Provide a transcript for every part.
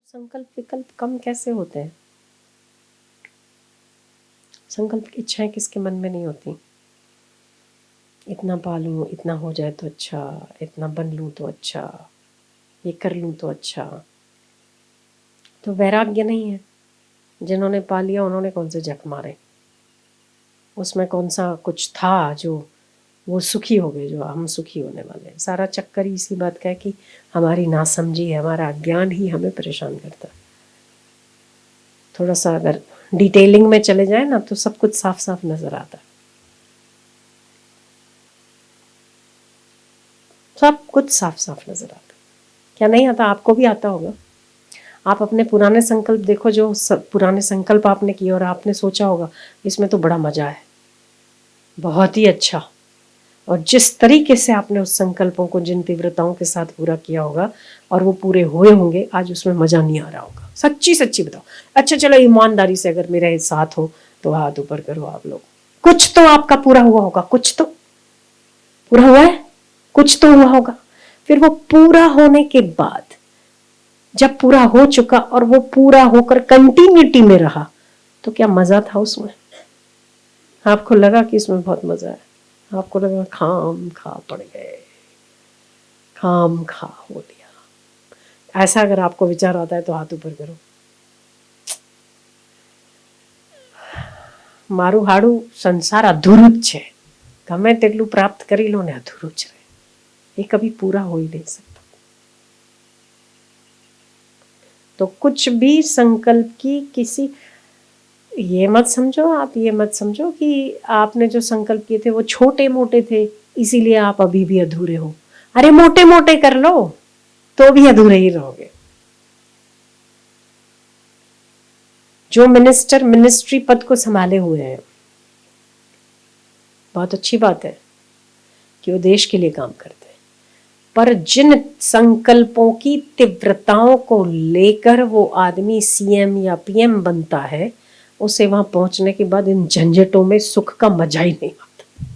संकल्प विकल्प कम कैसे होते हैं? संकल्प की इच्छाएं किसके मन में नहीं होती? इतना पा लूँ, इतना हो जाए तो अच्छा, इतना बन लूँ तो अच्छा, ये कर लूँ तो अच्छा। तो वैराग्य नहीं है। जिन्होंने पा लिया उन्होंने कौन से जख मारे? उसमें कौन सा कुछ था जो वो सुखी हो गए, जो हम सुखी होने वाले हैं? सारा चक्कर ही इसी बात का है कि हमारी नासमझी है, हमारा अज्ञान ही हमें परेशान करता है। थोड़ा सा अगर डिटेलिंग में चले जाए ना तो सब कुछ साफ साफ नजर आता है। सब कुछ साफ साफ नजर आता है। क्या नहीं आता? आपको भी आता होगा। आप अपने पुराने संकल्प देखो, जो पुराने संकल्प आपने किए और आपने सोचा होगा इसमें तो बड़ा मजा है, बहुत ही अच्छा। और जिस तरीके से आपने उस संकल्पों को जिन तीव्रताओं के साथ पूरा किया होगा और वो पूरे हुए होंगे, आज उसमें मजा नहीं आ रहा होगा। सच्ची सच्ची बताओ। अच्छा चलो ईमानदारी से अगर मेरे साथ हो तो हाथ ऊपर करो आप लोग। कुछ तो आपका पूरा हुआ होगा, कुछ तो पूरा हुआ है, कुछ तो हुआ होगा। फिर वो पूरा होने के बाद जब पूरा हो चुका और वो पूरा होकर कंटिन्यूटी में रहा, तो क्या मजा था उसमें? आपको लगा कि इसमें बहुत मजा है? आपको लगा खाम खा पड़ गए, खाम खा हो लिया? ऐसा अगर आपको विचार आता है तो हाथ ऊपर करो। मारू हाड़ू संसार अधूरुच છે, ગમે તેટલું प्राप्त કરી लो ने अधूरुच रहे, ये कभी पूरा हो ही नहीं सकता। तो कुछ भी संकल्प की किसी, ये मत समझो, आप ये मत समझो कि आपने जो संकल्प किए थे वो छोटे मोटे थे इसीलिए आप अभी भी अधूरे हो। अरे मोटे मोटे कर लो तो भी अधूरे ही रहोगे। जो मिनिस्टर मिनिस्ट्री पद को संभाले हुए हैं, बहुत अच्छी बात है कि वो देश के लिए काम करते हैं, पर जिन संकल्पों की तीव्रताओं को लेकर वो आदमी सीएम या पीएम बनता है, उसे वहां पहुंचने के बाद इन झंझटों में सुख का मजा ही नहीं आता।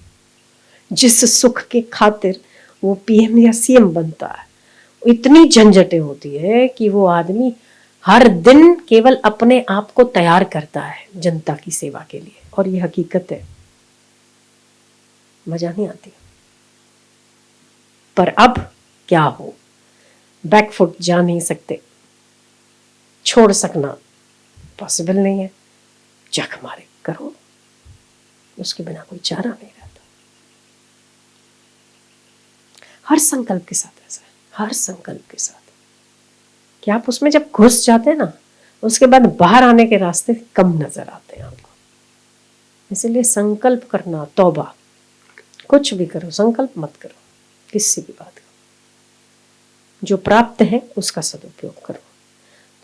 जिस सुख के खातिर वो पीएम या सीएम बनता है, इतनी झंझटें होती है कि वो आदमी हर दिन केवल अपने आप को तैयार करता है जनता की सेवा के लिए, और ये हकीकत है। मजा नहीं आती। पर अब क्या हो, बैकफुट जा नहीं सकते, छोड़ सकना पॉसिबल नहीं है। जख मारे करो, उसके बिना कोई चारा नहीं रहता। हर संकल्प के साथ ऐसा है, हर संकल्प के साथ कि आप उसमें जब घुस जाते हैं ना, उसके बाद बाहर आने के रास्ते कम नजर आते हैं आपको। इसीलिए संकल्प करना, तौबा, कुछ भी करो संकल्प मत करो किसी भी बात का। जो प्राप्त है उसका सदुपयोग करो।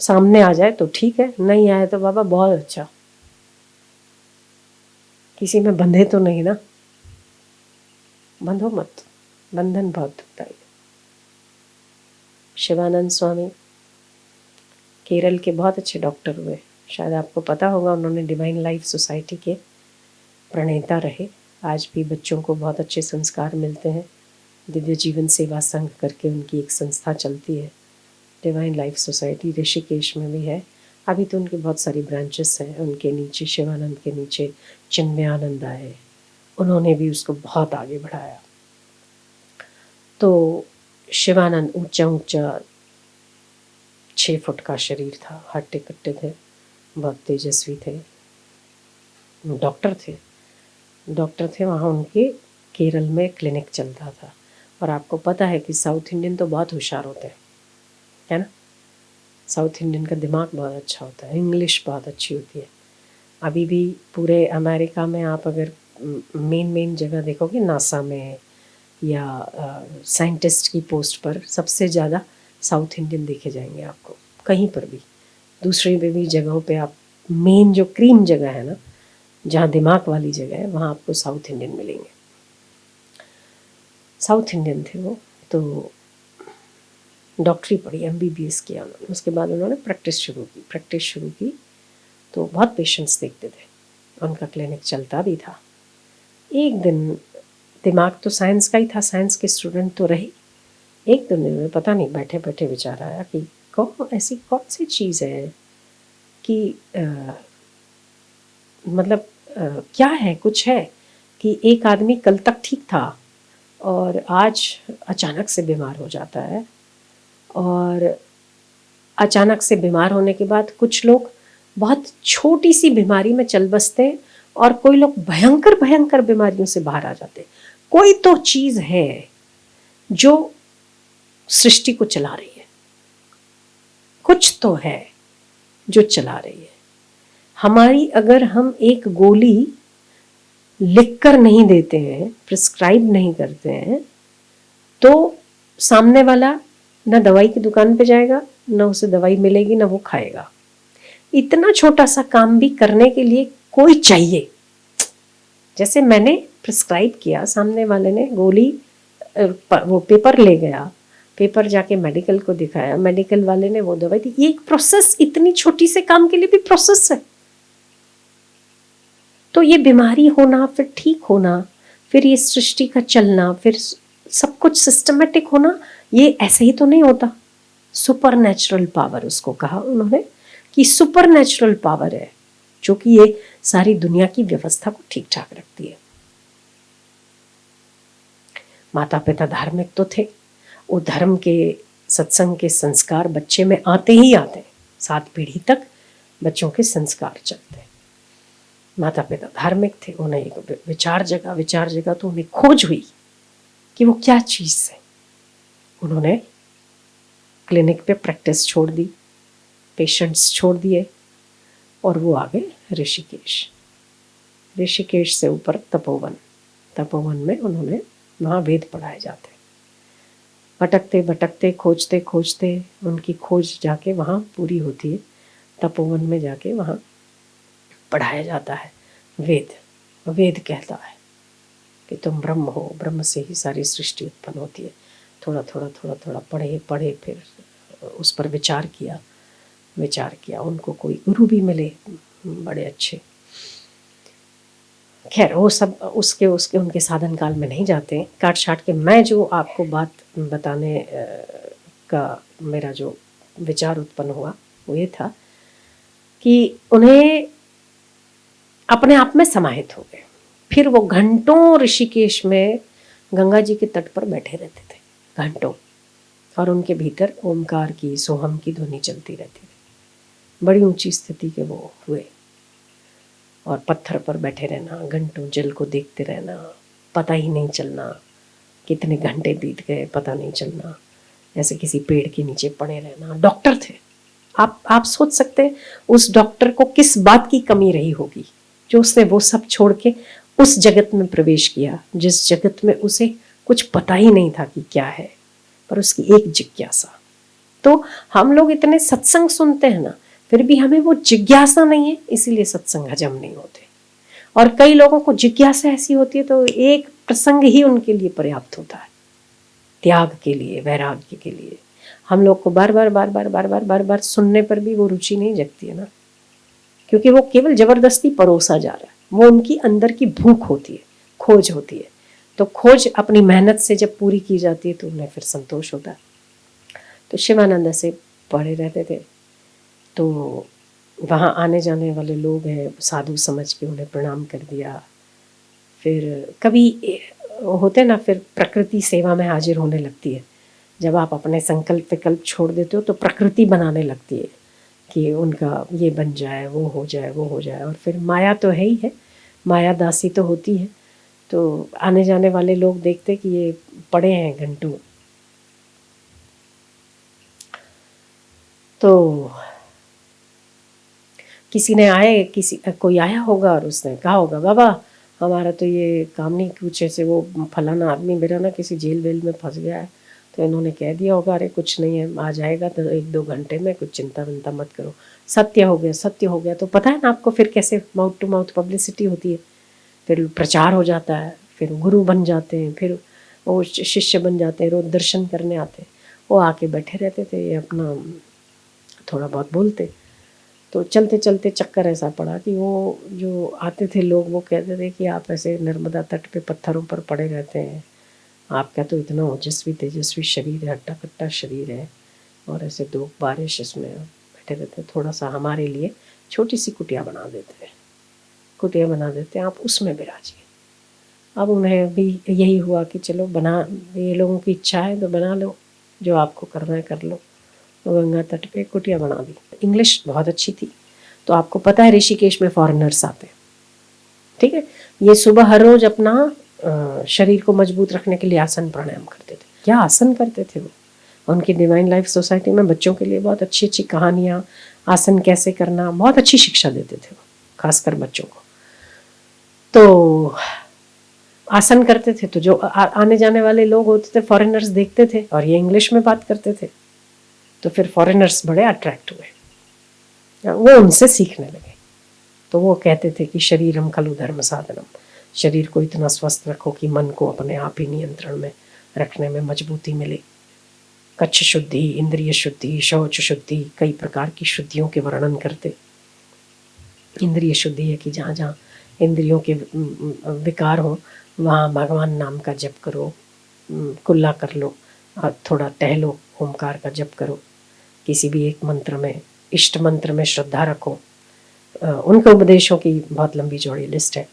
सामने आ जाए तो ठीक है, नहीं आए तो बाबा बहुत अच्छा, किसी में बंधे तो नहीं ना, बंधो मत, बंधन बहुत दुखदायी है। शिवानंद स्वामी केरल के बहुत अच्छे डॉक्टर हुए, शायद आपको पता होगा। उन्होंने डिवाइन लाइफ सोसाइटी के प्रणेता रहे। आज भी बच्चों को बहुत अच्छे संस्कार मिलते हैं। दिव्य जीवन सेवा संघ करके उनकी एक संस्था चलती है, डिवाइन लाइफ सोसाइटी, ऋषिकेश में भी है। अभी तो उनकी बहुत सारी ब्रांचेस हैं। उनके नीचे शिवानंद के नीचे चिन्मयानंद आए, उन्होंने भी उसको बहुत आगे बढ़ाया। तो शिवानंद ऊंचा ऊंचा 6 फुट का शरीर था, हट्टे कट्टे थे, बहुत तेजस्वी थे, डॉक्टर थे। वहाँ उनके केरल में क्लिनिक चलता था। और आपको पता है कि साउथ इंडियन तो बहुत होशियार होते हैं, है ना? साउथ इंडियन का दिमाग बहुत अच्छा होता है, इंग्लिश बहुत अच्छी होती है। अभी भी पूरे अमेरिका में आप अगर मेन जगह देखोगे, नासा में या साइंटिस्ट की पोस्ट पर सबसे ज़्यादा साउथ इंडियन देखे जाएंगे आपको। कहीं पर भी दूसरी भी जगहों पे आप मेन जो क्रीम जगह है ना, जहाँ दिमाग वाली जगह है, वहाँ आपको साउथ इंडियन मिलेंगे। साउथ इंडियन थे वो। तो डॉक्टरी पढ़ी, MBBS किया उन्होंने। उसके बाद उन्होंने प्रैक्टिस शुरू की तो बहुत पेशेंट्स देखते थे, उनका क्लिनिक चलता भी था। एक दिन, दिमाग तो साइंस का ही था, साइंस के स्टूडेंट तो रहे। एक दिन उन्हें पता नहीं बैठे बैठे विचार आया कि ऐसी कौन सी चीज़ है कि मतलब क्या है, कुछ है कि एक आदमी कल तक ठीक था और आज अचानक से बीमार हो जाता है, और अचानक से बीमार होने के बाद कुछ लोग बहुत छोटी सी बीमारी में चल बसते हैं और कोई लोग भयंकर भयंकर बीमारियों से बाहर आ जाते हैं। कोई तो चीज़ है जो सृष्टि को चला रही है, कुछ तो है जो चला रही है हमारी। अगर हम एक गोली लिख कर नहीं देते हैं, प्रिस्क्राइब नहीं करते हैं, तो सामने वाला ना दवाई की दुकान पे जाएगा, ना उसे दवाई मिलेगी, ना वो खाएगा। इतना छोटा सा काम भी करने के लिए कोई चाहिए। जैसे मैंने प्रिस्क्राइब किया, सामने वाले ने गोली वो पेपर ले गया, पेपर जाके मेडिकल को दिखाया, मेडिकल वाले ने वो दवाई दी। ये एक प्रोसेस, इतनी छोटी से काम के लिए भी प्रोसेस है। तो ये बीमारी होना, फिर ठीक होना, फिर ये सृष्टि का चलना, फिर सब कुछ सिस्टमेटिक होना, ये ऐसे ही तो नहीं होता। सुपर नेचुरल पावर उसको कहा उन्होंने कि सुपर नेचुरल पावर है जो कि ये सारी दुनिया की व्यवस्था को ठीक ठाक रखती है। माता पिता धार्मिक तो थे, वो धर्म के, सत्संग के संस्कार बच्चे में आते ही आते हैं। 7 पीढ़ी तक बच्चों के संस्कार चलते हैं। माता पिता धार्मिक थे, उन्हें एक विचार जगा तो उन्हें खोज हुई कि वो क्या चीज़ है। उन्होंने क्लिनिक पे प्रैक्टिस छोड़ दी, पेशेंट्स छोड़ दिए और वो आ गए ऋषिकेश। ऋषिकेश से ऊपर तपोवन में उन्होंने वहाँ वेद पढ़ाए जाते। भटकते भटकते, खोजते खोजते उनकी खोज जाके वहाँ पूरी होती है। तपोवन में जाके वहाँ पढ़ाया जाता है वेद। वेद कहता है कि तुम ब्रह्म हो, ब्रह्म से ही सारी सृष्टि उत्पन्न होती है। थोड़ा थोड़ा पढ़े, फिर उस पर विचार किया। उनको कोई गुरु भी मिले बड़े अच्छे। खैर वो सब उसके उनके साधन काल में नहीं जाते। काट छाट के मैं जो आपको बात बताने का मेरा जो विचार उत्पन्न हुआ वो ये था कि उन्हें अपने आप में समाहित हो गए। फिर वो घंटों ऋषिकेश में गंगा जी के तट पर बैठे रहते थे, घंटों, और उनके भीतर ओमकार की, सोहम की ध्वनि चलती रहती थी। बड़ी ऊंची स्थिति के वो हुए। और पत्थर पर बैठे रहना, घंटों जल को देखते रहना, पता ही नहीं चलना कितने घंटे बीत गए, पता नहीं चलना। ऐसे किसी पेड़ के नीचे पड़े रहना। डॉक्टर थे। आप सोच सकते हैं उस डॉक्टर को किस बात की कमी रही होगी जो उसने वो सब छोड़ के उस जगत में प्रवेश किया, जिस जगत में उसे कुछ पता ही नहीं था कि क्या है, पर उसकी एक जिज्ञासा। तो हम लोग इतने सत्संग सुनते हैं ना, फिर भी हमें वो जिज्ञासा नहीं है, इसीलिए सत्संग हजम नहीं होते। और कई लोगों को जिज्ञासा ऐसी होती है तो एक प्रसंग ही उनके लिए पर्याप्त होता है, त्याग के लिए, वैराग्य के लिए। हम लोग को बार बार सुनने पर भी वो रुचि नहीं जगती है ना, क्योंकि वो केवल जबरदस्ती परोसा जा रहा है। वो उनकी अंदर की भूख होती है, खोज होती है। तो खोज अपनी मेहनत से जब पूरी की जाती है तो उन्हें फिर संतोष होता है। तो शिवानंद से पढ़े रहते थे, तो वहाँ आने जाने वाले लोग हैं, साधु समझ के उन्हें प्रणाम कर दिया। फिर कभी होते ना, फिर प्रकृति सेवा में हाजिर होने लगती है। जब आप अपने संकल्प विकल्प छोड़ देते हो तो प्रकृति बनाने लगती है कि उनका ये बन जाए, वो हो जाए। और फिर माया तो है ही है, माया दासी तो होती है। तो आने जाने वाले लोग देखते कि ये पड़े हैं घंटों, तो कोई आया होगा और उसने कहा होगा, बाबा हमारा तो ये काम नहीं, कुछ ऐसे वो फलाना आदमी मेरा ना किसी जेल वेल में फंस गया है। तो इन्होंने कह दिया होगा, अरे कुछ नहीं है, आ जाएगा तो 1-2 घंटे में, कुछ चिंता विंता मत करो, सत्य हो गया। तो पता है ना आपको फिर कैसे माउथ टू माउथ पब्लिसिटी होती है, फिर प्रचार हो जाता है, फिर गुरु बन जाते हैं, फिर वो शिष्य बन जाते हैं, रोज दर्शन करने आते हैं। वो आके बैठे रहते थे, अपना थोड़ा बहुत बोलते। तो चलते चलते चक्कर ऐसा पड़ा कि वो जो आते थे लोग, वो कहते थे कि आप ऐसे नर्मदा तट पे पत्थरों पर पड़े रहते हैं, आपका तो इतना ओजस्वी तेजस्वी शरीर है, हट्टा कट्टा शरीर है, और ऐसे दो बारिश इसमें बैठे रहते हैं। थोड़ा सा हमारे लिए छोटी सी कुटिया बना देते हैं, कुटिया बना देते हैं, आप उसमें बिराजिए। अब उन्हें भी यही हुआ कि चलो बना, ये लोगों की इच्छा है तो बना लो, जो आपको करना है कर लो। तो गंगा तट पे कुटिया बना दी। इंग्लिश बहुत अच्छी थी। तो आपको पता है ऋषिकेश में फॉरेनर्स आते हैं, ठीक है। ये सुबह हर रोज अपना शरीर को मजबूत रखने के लिए आसन प्राणायाम करते थे। क्या आसन करते थे वो। उनकी डिवाइन लाइफ सोसाइटी में बच्चों के लिए बहुत अच्छी अच्छी कहानियाँ, आसन कैसे करना, बहुत अच्छी शिक्षा देते थे वो, खासकर बच्चों को। तो आसन करते थे, तो जो आने जाने वाले लोग होते थे फॉरेनर्स देखते थे, और ये इंग्लिश में बात करते थे, तो फिर फॉरेनर्स बड़े अट्रैक्ट हुए, वो उनसे सीखने लगे। तो वो कहते थे कि शरीरम खलु धर्म साधनम, शरीर को इतना स्वस्थ रखो कि मन को अपने आप ही नियंत्रण में रखने में मजबूती मिले। कच्छ शुद्धि, इंद्रिय शुद्धि, शौच शुद्धि, कई प्रकार की शुद्धियों के वर्णन करते। इंद्रिय शुद्धि है कि जहाँ जहाँ इंद्रियों के विकार हो वहाँ भगवान नाम का जप करो, कुल्ला कर लो, और थोड़ा टहलो, ओमकार का जप करो, किसी भी एक मंत्र में, इष्ट मंत्र में श्रद्धा रखो। उनके उपदेशों की बहुत लंबी चौड़ी लिस्ट है।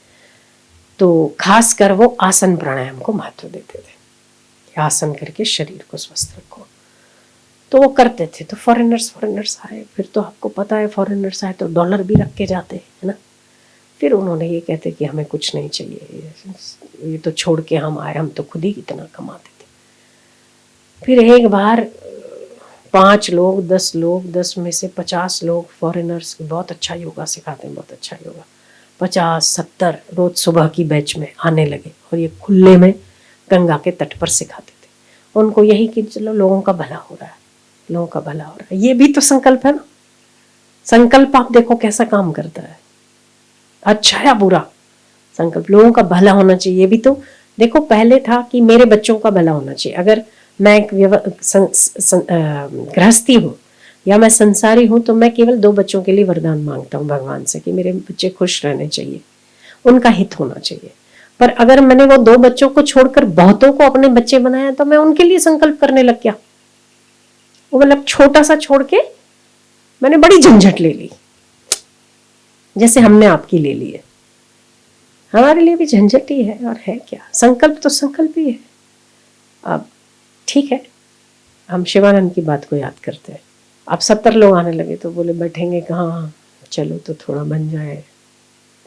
तो खास कर वो आसन प्राणायाम को महत्व देते थे, आसन करके शरीर को स्वस्थ रखो। तो वो करते थे। तो फॉरेनर्स आए, फिर तो आपको पता है फॉरेनर्स आए तो डॉलर भी रख के जाते हैं, है ना। फिर उन्होंने ये कहते कि हमें कुछ नहीं चाहिए, ये तो छोड़ के हम आए, हम तो खुद ही इतना कमाते थे। फिर एक बार 5 लोग, 10 लोग, 10 में से 50 लोग फॉरेनर्स बहुत अच्छा योगा सिखाते हैं, बहुत अच्छा योगा, 50-70 रोज सुबह की बैच में आने लगे, और ये खुले में गंगा के तट पर सिखाते थे। उनको यही कि चलो लोगों का भला हो रहा है, लोगों का भला हो रहा है। ये भी तो संकल्प है ना। संकल्प आप देखो कैसा काम करता है, अच्छा या बुरा, संकल्प लोगों का भला होना चाहिए। ये भी तो देखो, पहले था कि मेरे बच्चों का भला होना चाहिए। अगर मैं एक गृहस्थी हूँ या मैं संसारी हूँ, तो मैं केवल 2 बच्चों के लिए वरदान मांगता हूँ भगवान से कि मेरे बच्चे खुश रहने चाहिए, उनका हित होना चाहिए। पर अगर मैंने वो 2 बच्चों को छोड़कर बहुतों को अपने बच्चे बनाया, तो मैं उनके लिए संकल्प करने लग गया। वो मतलब छोटा सा छोड़ के मैंने बड़ी झंझट ले ली, जैसे हमने आपकी ले ली है। हमारे लिए भी झंझट ही है, और है क्या, संकल्प तो संकल्प ही है। अब ठीक है, हम शिवानंद की बात को याद करते हैं। अब 70 लोग आने लगे, तो बोले बैठेंगे कहाँ, चलो तो थोड़ा बन जाए।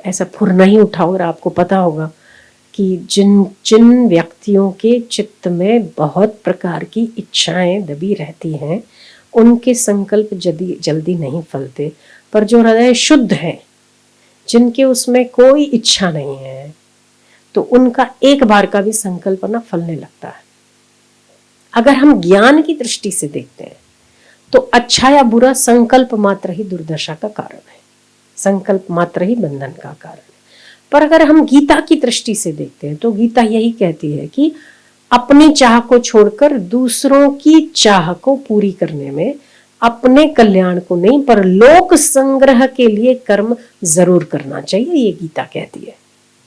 ऐसा फुर नहीं उठा। और आपको पता होगा कि जिन जिन व्यक्तियों के चित्त में बहुत प्रकार की इच्छाएं दबी रहती हैं, उनके संकल्प जल्दी नहीं फलते। पर जो हृदय शुद्ध है, जिनके उसमें कोई इच्छा नहीं है, तो उनका एक बार का भी संकल्प ना फलने लगता है। अगर हम ज्ञान की दृष्टि से देखते हैं, तो अच्छा या बुरा संकल्प मात्र ही दुर्दशा का कारण है, संकल्प मात्र ही बंधन का कारण है। पर अगर हम गीता की दृष्टि से देखते हैं, तो गीता यही कहती है कि अपनी चाह को छोड़कर दूसरों की चाह को पूरी करने में, अपने कल्याण को नहीं पर लोक संग्रह के लिए कर्म जरूर करना चाहिए, ये गीता कहती है।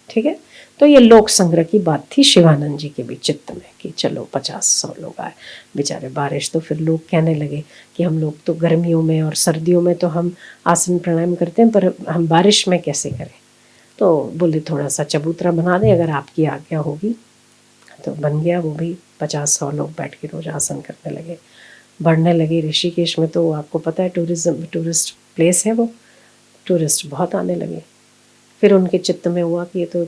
ठीक है। तो ये लोक संग्रह की बात थी शिवानंद जी के भी चित्त में कि चलो 50-100 लोग आए, बेचारे बारिश। तो फिर लोग कहने लगे कि हम लोग तो गर्मियों में और सर्दियों में तो हम आसन प्राणायाम करते हैं, पर हम बारिश में कैसे करें। तो बोले थोड़ा सा चबूतरा बना दे, अगर आपकी आज्ञा होगी। तो बन गया, वो भी 50-100 लोग बैठ के रोज आसन करने लगे, बढ़ने लगे। ऋषिकेश में तो आपको पता है टूरिस्ट प्लेस है, वो टूरिस्ट बहुत आने लगे। फिर उनके चित्त में हुआ कि ये तो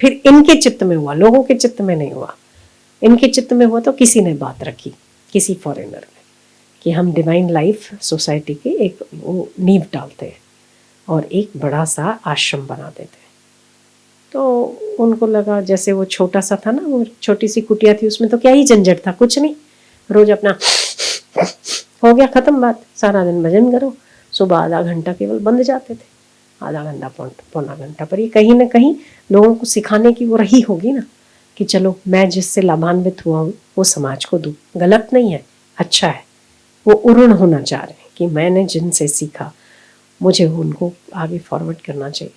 फिर इनके चित्त में हुआ, लोगों के चित्त में नहीं हुआ, इनके चित्त में हुआ। तो किसी ने बात रखी, किसी फॉरेनर ने, कि हम डिवाइन लाइफ सोसाइटी की एक वो नींव डालते हैं और एक बड़ा सा आश्रम बना देते हैं। तो उनको लगा जैसे वो छोटा सा था ना, वो छोटी सी कुटिया थी, उसमें तो क्या ही झंझट था, कुछ नहीं, रोज अपना हो गया खत्म बात। सारा दिन भजन करो, सुबह आधा घंटा केवल बंद जाते थे, आधा घंटा पौना घंटा। पर ये कहीं ना कहीं लोगों को सिखाने की वो रही होगी ना, कि चलो मैं जिससे लाभान्वित हुआ हूँ वो समाज को दूँ, गलत नहीं है, अच्छा है। वो उऋण होना चाह रहे हैं कि मैंने जिनसे सीखा मुझे उनको आगे फॉरवर्ड करना चाहिए।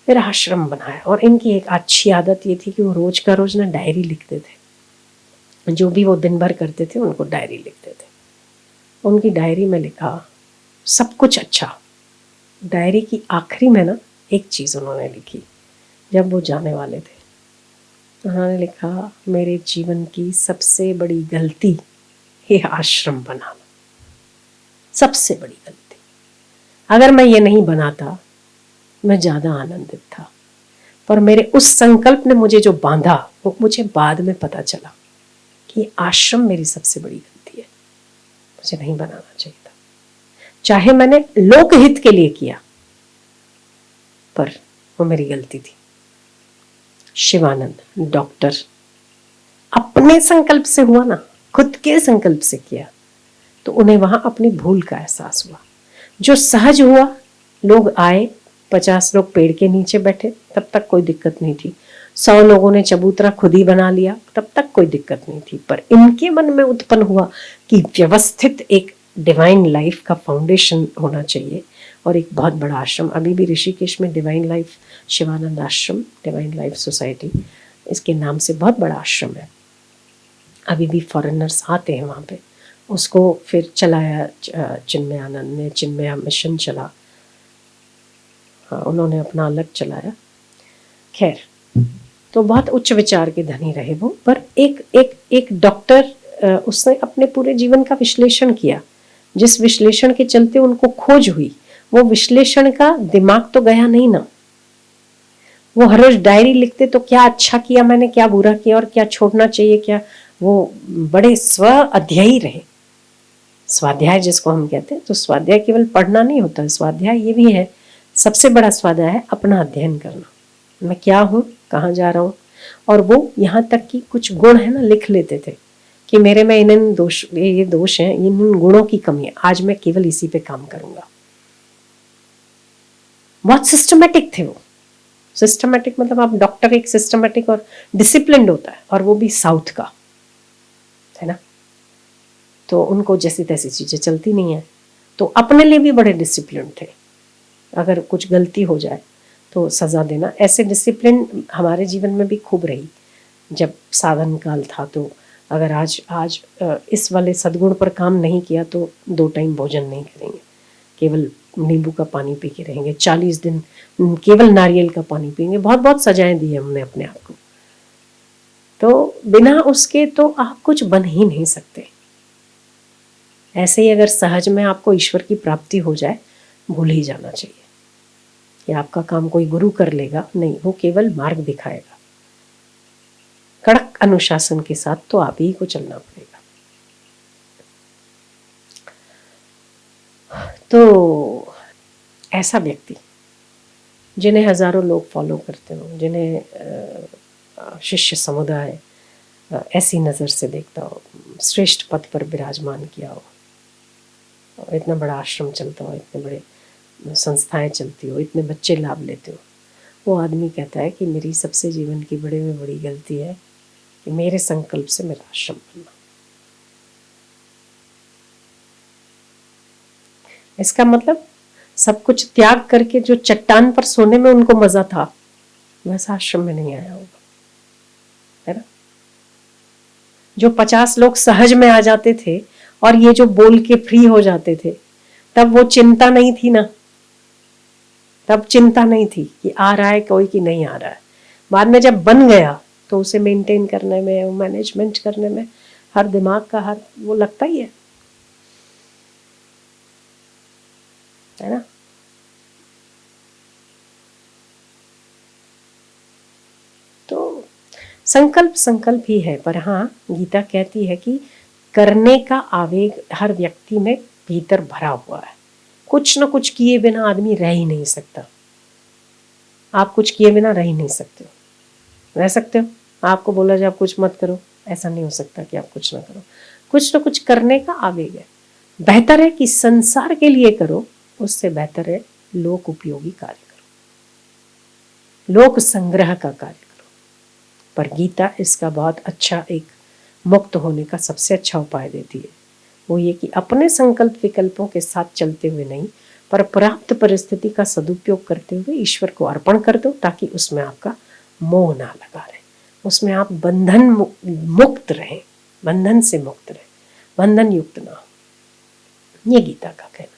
फिर आश्रम बनाया, और इनकी एक अच्छी आदत ये थी कि वो रोज का रोज ना डायरी लिखते थे। जो भी वो दिन भर करते थे उनको डायरी लिखते थे। उनकी डायरी में लिखा सब कुछ अच्छा। डायरी की आखिरी में ना एक चीज़ उन्होंने लिखी, जब वो जाने वाले थे उन्होंने लिखा, मेरे जीवन की सबसे बड़ी गलती ये आश्रम बनाना, सबसे बड़ी गलती। अगर मैं ये नहीं बनाता मैं ज़्यादा आनंदित था, पर मेरे उस संकल्प ने मुझे जो बांधा वो मुझे बाद में पता चला कि ये आश्रम मेरी सबसे बड़ी गलती है, मुझे नहीं बनाना चाहिए था। चाहे मैंने लोकहित के लिए किया पर वो मेरी गलती थी। शिवानंद डॉक्टर अपने संकल्प से हुआ ना, खुद के संकल्प से किया, तो उन्हें वहां अपनी भूल का एहसास हुआ। जो सहज हुआ, लोग आए, 50 लोग पेड़ के नीचे बैठे, तब तक कोई दिक्कत नहीं थी। 100 लोगों ने चबूतरा खुद ही बना लिया, तब तक कोई दिक्कत नहीं थी। पर इनके मन में उत्पन्न हुआ कि व्यवस्थित एक डिवाइन लाइफ का फाउंडेशन होना चाहिए और एक बहुत बड़ा आश्रम। अभी भी ऋषिकेश में डिवाइन लाइफ शिवानंद आश्रम, डिवाइन लाइफ सोसाइटी, इसके नाम से बहुत बड़ा आश्रम है। अभी भी फॉरेनर्स आते हैं वहाँ पे। उसको फिर चलाया चिन्मय आनंद ने, चिन्मय मिशन चला, हाँ उन्होंने अपना अलग चलाया। खैर, तो बहुत उच्च विचार के धनी रहे वो। पर एक डॉक्टर, उसने अपने पूरे जीवन का विश्लेषण किया, जिस विश्लेषण के चलते उनको खोज हुई, वो विश्लेषण का दिमाग तो गया नहीं ना। वो हर रोज डायरी लिखते तो क्या अच्छा किया मैंने, क्या बुरा किया और क्या छोड़ना चाहिए, क्या, वो बड़े स्व अध्यायी रहे। स्वाध्याय जिसको हम कहते हैं, तो स्वाध्याय केवल पढ़ना नहीं होता है, स्वाध्याय ये भी है, सबसे बड़ा स्वाध्याय है अपना अध्ययन करना। मैं क्या हूँ, कहाँ जा रहा हूँ। और वो यहाँ तक कि कुछ गुण है ना लिख लेते थे कि मेरे में इन दोष, ये दोष हैं, इन गुणों की कमी है, आज मैं केवल इसी पे काम करूंगा। बहुत सिस्टमेटिक थे वो। सिस्टमेटिक मतलब आप डॉक्टर एक सिस्टमेटिक और डिसिप्लिन्ड होता है, और वो भी साउथ का है ना, तो उनको जैसी तैसी चीजें चलती नहीं है, तो अपने लिए भी बड़े डिसिप्लिन थे। अगर कुछ गलती हो जाए तो सजा देना, ऐसे डिसिप्लिन हमारे जीवन में भी खूब रही। जब साधन काल था तो अगर आज इस वाले सद्गुण पर काम नहीं किया तो 2 टाइम भोजन नहीं करेंगे, केवल नींबू का पानी पी के रहेंगे, 40 दिन केवल नारियल का पानी पिएंगे। बहुत बहुत सजाएं दी हमने अपने आप को, तो बिना उसके तो आप कुछ बन ही नहीं सकते। ऐसे ही अगर सहज में आपको ईश्वर की प्राप्ति हो जाए, भूल ही जाना चाहिए कि आपका काम कोई गुरु कर लेगा, नहीं, वो केवल मार्ग दिखाएगा। कड़क अनुशासन के साथ तो आप ही को चलना पड़ेगा। तो ऐसा व्यक्ति जिन्हें हजारों लोग फॉलो करते हो, जिन्हें शिष्य समुदाय ऐसी नज़र से देखता हो, श्रेष्ठ पद पर विराजमान किया हो, इतना बड़ा आश्रम चलता हो, इतने बड़े संस्थाएं चलती हो, इतने बच्चे लाभ लेते हो, वो आदमी कहता है कि मेरी सबसे जीवन की बड़े में बड़ी गलती है कि मेरे संकल्प से मेरा आश्रम बनना। इसका मतलब सब कुछ त्याग करके जो चट्टान पर सोने में उनको मजा था, वैसा आश्रम में नहीं आया होगा, है ना। जो 50 लोग सहज में आ जाते थे और ये जो बोल के फ्री हो जाते थे, तब वो चिंता नहीं थी ना, तब चिंता नहीं थी कि आ रहा है कोई कि नहीं आ रहा है। बाद में जब बन गया तो उसे मेंटेन करने में, मैनेजमेंट करने में हर दिमाग का हर वो लगता ही है ना। तो संकल्प संकल्प ही है, पर हाँ गीता कहती है कि करने का आवेग हर व्यक्ति में भीतर भरा हुआ है। कुछ न कुछ किए बिना आदमी रह ही नहीं सकता। आप कुछ किए बिना रह ही नहीं सकते हो। रह सकते हो, आपको बोला जाए आप कुछ मत करो, ऐसा नहीं हो सकता कि आप कुछ ना करो। कुछ न कुछ करने का आवेग है। बेहतर है कि संसार के लिए करो, उससे बेहतर है लोक उपयोगी कार्य करो, लोक संग्रह का कार्य करो। पर गीता इसका बहुत अच्छा एक मुक्त होने का सबसे अच्छा उपाय देती है। वो ये कि अपने संकल्प विकल्पों के साथ चलते हुए नहीं, पर प्राप्त परिस्थिति का सदुपयोग करते हुए ईश्वर को अर्पण कर दो, ताकि उसमें आपका मोह ना लगा रहे, उसमें आप बंधन मुक्त रहें, बंधन से मुक्त रहे, बंधन युक्त ना हो। ये गीता का कहना।